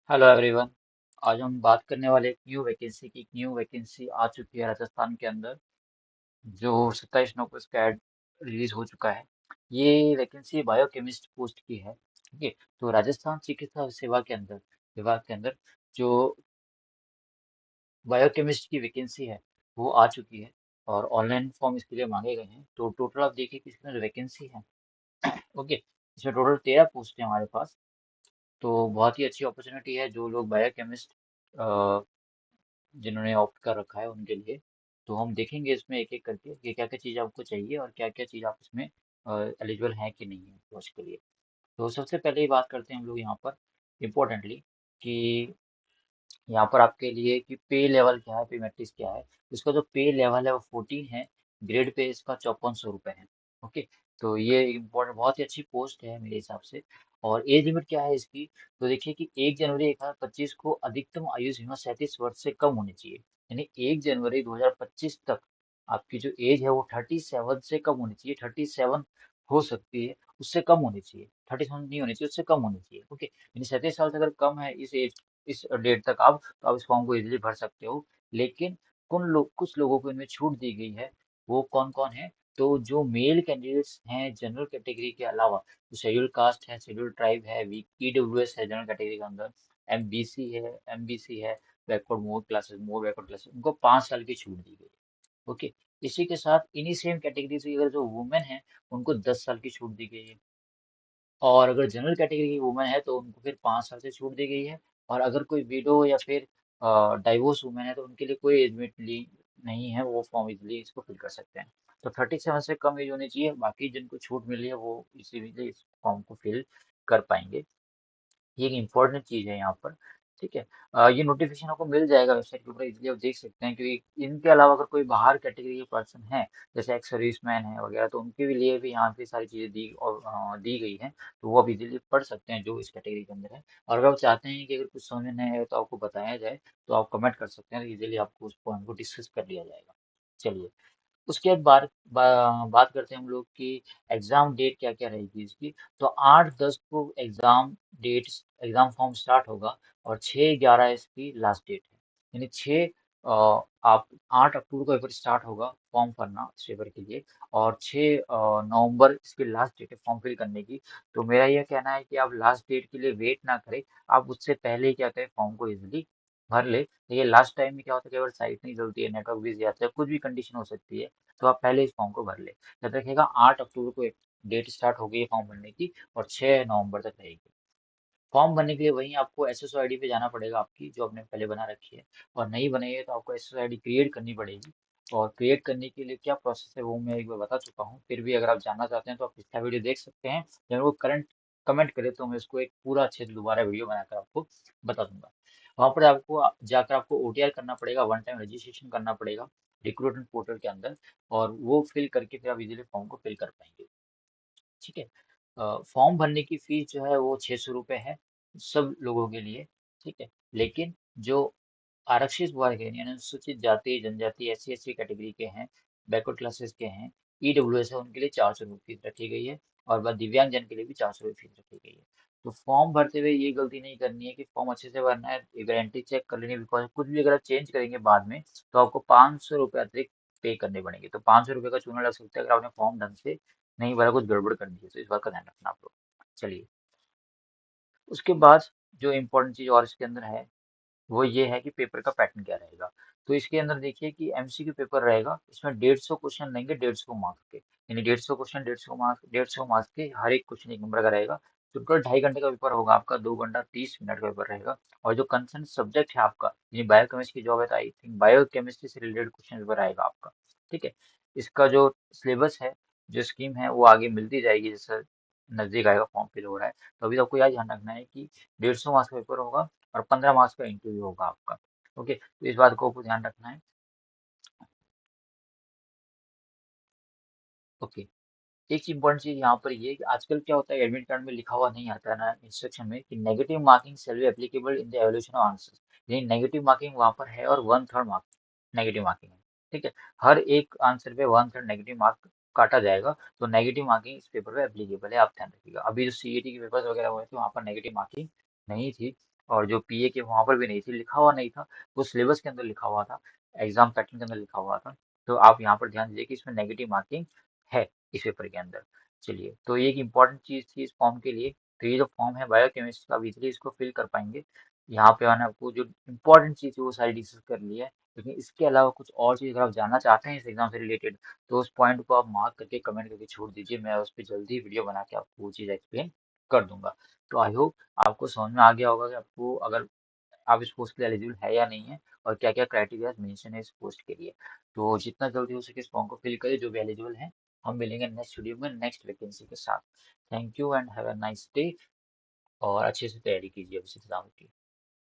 Hello everyone. आज हम बात करने वाले एक न्यू वैकेंसी की। एक न्यू वैकेंसी आ चुकी है राजस्थान के अंदर, जो 27 नवंबर को इसका एड रिलीज हो चुका है। ये वैकेंसी बायोकेमिस्ट पोस्ट की है। ठीक है। तो राजस्थान चिकित्सा सेवा के अंदर, विभाग के अंदर जो बायोकेमिस्ट की वैकेंसी है वो आ चुकी है, और ऑनलाइन फॉर्म इसके लिए मांगे गए हैं। तो टोटल आप देखिए कि इसके अंदर वैकेंसी है। ओके, इसमें टोटल 13 पोस्ट है हमारे पास। तो बहुत ही अच्छी अपॉर्चुनिटी है जो लोग बायोकेमिस्ट जिन्होंने ऑप्ट कर रखा है उनके लिए। तो हम देखेंगे इसमें एक एक करके कि क्या क्या चीज़ आपको चाहिए और क्या क्या चीज़ आप इसमें एलिजिबल हैं कि नहीं है पोस्ट के लिए। तो सबसे पहले ही बात करते हैं हम लोग यहाँ पर इम्पोर्टेंटली कि यहाँ पर आपके लिए कि पे लेवल क्या है, पे मैट्रिक्स क्या है। इसका जो पे लेवल है वो 14 है। ग्रेड पे इसका 5400 रुपये है। ओके। तो ये इम्पोर्टेंट, बहुत ही अच्छी पोस्ट है मेरे हिसाब से। और एज लिमिट क्या है इसकी? तो देखिए कि 1 जनवरी 2025 को अधिकतम आयु सीमा 37 वर्ष से कम होनी चाहिए। यानी 1 जनवरी 2025 तक आपकी जो एज है वो 37 से कम होनी चाहिए। 37 हो सकती है, उससे कम होनी चाहिए। 37 नहीं होनी चाहिए, उससे कम होनी चाहिए। ओके, यानी 37 साल से अगर कम है इस एज, इस डेट तक आप, तो आप इस फॉर्म को इजीली भर सकते हो। लेकिन कुछ लोगों को इनमें छूट दी गई है। वो कौन कौन है? तो जो मेल कैंडिडेट्स हैं जनरल कैटेगरी के अलावा, जो शेड्यूल कास्ट है, शेड्यूल ट्राइब है, ईडब्ल्यूएस है जनरल कैटेगरी के अंदर, एमबीसी है, बैकवर्ड मोर बैकवर्ड क्लासेस, उनको 5 साल की छूट दी गई। ओके। इसी के साथ इन्हीं सेम कैटेगरी से अगर जो वुमेन है उनको 10 साल की छूट दी गई है। और अगर जनरल कैटेगरी की वुमेन है तो उनको फिर 5 साल से छूट दी गई है। और अगर कोई विडो या फिर डाइवोर्स वुमेन है तो उनके लिए कोई एज लिमिट नहीं है, वो फॉर्म इजिली इसको फिल कर सकते हैं। तो 37 से कम एज होनी चाहिए, बाकी जिनको छूट मिली है वो इसीलिए इस फॉर्म को फिल कर पाएंगे। ये एक इम्पोर्टेंट चीज़ है यहाँ पर। ठीक है। ये नोटिफिकेशन आपको मिल जाएगा वेबसाइट के ऊपर, इसलिए आप देख सकते हैं। क्योंकि इनके अलावा अगर कोई बाहर कैटेगरी के पर्सन है, जैसे एक्स सर्विसमैन है वगैरह, तो उनके भी लिए भी यहाँ पे सारी चीज़ें दी और दी गई हैं। तो वो आप इजीली पढ़ सकते हैं जो इस कैटेगरी के अंदर है। और अगर आप चाहते हैं कि अगर कुछ समझ में नहीं आए तो आपको बताया जाए, तो आप कमेंट कर सकते हैं, तो इजीली आपको उस पॉइंट को डिस्कस कर लिया जाएगा। चलिए, उसके बाद बात करते हैं हम लोग की एग्जाम डेट क्या क्या रहेगी इसकी। तो 8/10 को एग्जाम फॉर्म स्टार्ट होगा, और 6/11 इसकी लास्ट डेट है। यानी आप 8 अक्टूबर को पेपर स्टार्ट होगा फॉर्म भरना इस पेपर के लिए, और 6 नवंबर इसकी लास्ट डेट है फॉर्म फिल करने की। तो मेरा यह कहना है कि आप लास्ट डेट के लिए वेट ना करें, आप उससे पहले ही क्या करें, फॉर्म को इजीली भर ले। देखिए लास्ट टाइम में क्या होता है, कई बार साइट नहीं चलती है, नेटवर्क बिजी आता है, कुछ भी कंडीशन हो सकती है। तो आप पहले इस फॉर्म को भर ले। याद रखिएगा 8 अक्टूबर को एक डेट स्टार्ट हो गई है फॉर्म भरने की, और 6 नवंबर तक रहेगी। फॉर्म भरने के लिए वहीं आपको एसएसओ आईडी पे जाना पड़ेगा आपकी, जो आपने पहले बना रखी है। और नहीं बनाई है तो आपको एसएसओ आईडी क्रिएट करनी पड़ेगी। और क्रिएट करने के लिए क्या प्रोसेस है वो मैं एक बार बता चुका हूँ, फिर भी अगर आप जानना चाहते हैं तो आप पिछला वीडियो देख सकते हैं। जब वो करंट कमेंट करे तो मैं उसको एक पूरा अच्छे से दोबारा वीडियो बनाकर आपको बता दूंगा। वहाँ पर आपको जाकर आपको ओटीआर करना पड़ेगा, वन टाइम रजिस्ट्रेशन करना पड़ेगा रिक्रूटमेंट पोर्टल के अंदर। और वो फिल करके फिर आप इजीली फॉर्म को फिल कर पाएंगे। ठीक है। फॉर्म भरने की फीस जो है वो 600 रुपये है सब लोगों के लिए। ठीक है। लेकिन जो आरक्षित वर्ग है, यानी अनुसूचित जाति जनजाति एससी एसटी कैटेगरी के हैं, बैकवर्ड क्लासेस के हैं, ईडब्ल्यूएस है, उनके लिए 400 रुपये फीस रखी गई है। और बाद दिव्यांग जन के लिए भी 400 रुपये फीस रखी गई है। तो फॉर्म भरते हुए ये गलती नहीं करनी है कि फॉर्म अच्छे से भरना है, गारंटी चेक कर लेनी है। बिकॉज कुछ भी अगर आप चेंज करेंगे बाद में तो आपको 500 रुपये अतिरिक्त पे करने पड़ेंगे। तो 500 रुपये का चूना लग सकता है अगर आपने फॉर्म ढंग से नहीं भरा, कुछ गड़बड़ कर दी है, तो इस बात का ध्यान रखना आप लोग। चलिए, उसके बाद जो इम्पोर्टेंट चीज़ और इसके अंदर है वो ये है कि पेपर का पैटर्न क्या रहेगा। तो इसके अंदर देखिए कि एमसीक्यू पेपर रहेगा। इसमें 150 क्वेश्चन लेंगे, 150 मार्क्स के। यानी 150 क्वेश्चन, 150 मार्क्स, 150 मार्क्स के हर एक क्वेश्चन 1 नंबर का रहेगा। तो टोटल 2.5 घंटे का पेपर होगा आपका, 2 घंटा 30 मिनट का पेपर रहेगा। और जो कंसर्न सब्जेक्ट है आपका, यानी बायोकेमिस्ट्री की जॉब है तो आई थिंक बायोकेमिस्ट्री से रिलेटेड क्वेश्चन पेपर आएगा आपका। ठीक है। इसका जो सिलेबस है, जो स्कीम है, वो आगे मिलती जाएगी जैसे नजदीक आएगा फॉर्म फिल हो रहा है। तो अभी तो आपको यह ध्यान रखना है कि 150 मार्क्स का पेपर होगा, और 15 मार्क्स का इंटरव्यू होगा आपका। ओके, तो इस बात को आपको ध्यान रखना है। ओके। एक इम्पॉर्टेंट चीज यहाँ पर ये है कि आजकल क्या होता है, एडमिट कार्ड में लिखा हुआ नहीं आता है ना इंस्ट्रक्शन में, कि negative marking shall be applicable in the evolution of answers. यानी नेगेटिव मार्किंग वहाँ पर है, और 1/3 मार्क नेगेटिव मार्किंग है। ठीक है। हर एक आंसर पे 1/3 नेगेटिव मार्क काटा जाएगा। तो नेगेटिव मार्किंग इस पेपर पे एप्लीकेबल है, आप ध्यान रखिएगा। अभी जो सीईटी के पेपर वगैरह हुए थे वहाँ पर नेगेटिव मार्किंग नहीं थी। और जो पीए के वहाँ पर भी नहीं थी, लिखा हुआ नहीं था, वो सिलेबस के अंदर लिखा हुआ था, एग्जाम पैटर्न के अंदर लिखा हुआ था। तो आप यहाँ पर ध्यान दीजिए कि इसमें नेगेटिव मार्किंग है इस पेपर के अंदर। चलिए, तो ये एक इम्पॉर्टेंट चीज़ थी इस फॉर्म के लिए। तो ये जो फॉर्म है बायोकेमिस्ट्री का, इजीली इसको फिल कर पाएंगे। यहाँ पे मैंने आपको जो इम्पोर्टेंट चीज़ है वो सारी डिस्कस कर ली है, लेकिन इसके अलावा कुछ और चीज़ अगर आप जानना चाहते हैं इस एग्जाम से रिलेटेड, तो उस पॉइंट को आप मार्क करके कमेंट करके छोड़ दीजिए, मैं उस पर जल्दी वीडियो बना के आपको वो चीज़ एक्सप्लेन कर दूंगा। तो आई होप आपको समझ में आ गया होगा कि आपको, अगर आप इस पोस्ट के लिए एलिजिबल है या नहीं है, और क्या क्या क्राइटेरिया मेंशन है इस पोस्ट के लिए। तो जितना जल्दी हो सके इस फॉर्म को फिल करें जो भी एलिजिबल है। हम मिलेंगे नेक्स्ट वीडियो में नेक्स्ट वैकेंसी के साथ। Thank you and have a nice day. और अच्छे से तैयारी कीजिए अब इस एग्जाम की।